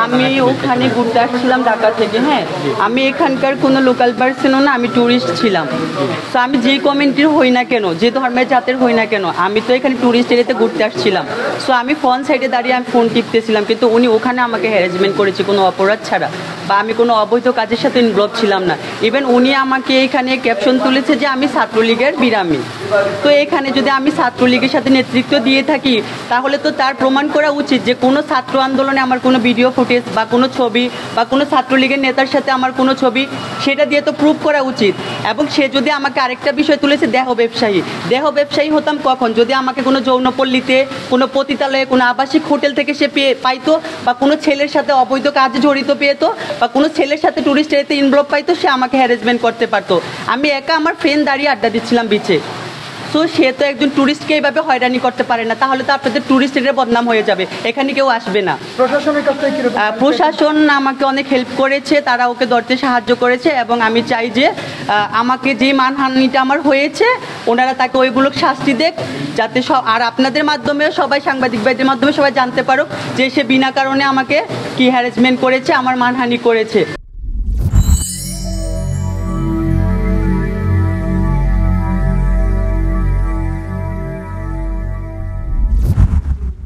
আমি ওখানে ঘুরতে আসছিলাম ঢাকা থেকে। হ্যাঁ, আমি এখানকার কোনো লোকাল পার্সনও না, আমি ট্যুরিস্ট ছিলাম। তো আমি যে কমিউনিটির হই না কেন, যে ধর্মের জাতের হই না কেন, আমি তো এখানে ট্যুরিস্ট এরিয়াতে ঘুরতে আসছিলাম। সো আমি ফ্রন্ট সাইডে দাঁড়িয়ে আমি ফোন টিপতেছিলাম, কিন্তু উনি ওখানে আমাকে হ্যারাসমেন্ট করেছে কোনো অপরাধ ছাড়া, বা আমি কোনো অবৈধ কাজের সাথে ইনভলভ ছিলাম না। ইভেন উনি আমাকে এখানে ক্যাপশন তুলেছে যে আমি ছাত্রলীগের বিরামী। তো এখানে যদি আমি ছাত্রলীগের সাথে নেতৃত্ব দিয়ে থাকি, তাহলে তো তার প্রমাণ করা উচিত যে কোনো ছাত্র আন্দোলনে আমার কোনো ভিডিও ফুটেজ বা কোনো ছবি বা কোনো ছাত্রলীগের নেতার সাথে আমার কোনো ছবি, সেটা দিয়ে তো প্রুভ করা উচিত। এবং সে যদি আমাকে আরেকটা বিষয় তুলেছে দেহ ব্যবসায়ী হতাম কখন? যদি আমাকে কোনো যৌনপল্লীতে, কোনো পতিতালয়ে, কোনো আবাসিক হোটেল থেকে সে পাইতো, বা কোনো ছেলের সাথে অবৈধ কাজে জড়িত পেতো, বা কোনো ছেলের সাথে ট্যুরিস্ট এরিয়াতে ইনভলভ পাইতো, সে আমাকে হ্যারাসমেন্ট করতে পারতো। আমি একা আমার ফ্রেন্ড দাঁড়িয়ে আড্ডা দিচ্ছিলাম বিচে। সো সে তো একজন ট্যুরিস্টকে এইভাবে হয়রানি করতে পারে না, তাহলে তো আপনাদের ট্যুরিস্ট এরিয়া বদনাম হয়ে যাবে, এখানে কেউ আসবে না। প্রশাসনের কাছ থেকে প্রশাসন আমাকে অনেক হেল্প করেছে, তারা ওকে ধরতে সাহায্য করেছে, এবং আমি চাই যে আমাকে যে মানহানিটা আমার হয়েছে ওনারা তাকে ওইগুলো শাস্তি দেখ, যাতে আর আপনাদের মাধ্যমে সবাই, সাংবাদিক ভাইদের মাধ্যমে সবাই জানতে পারুক যে সে বিনা কারণে আমাকে কি হ্যারাসমেন্ট করেছে, আমার মানহানি করেছে।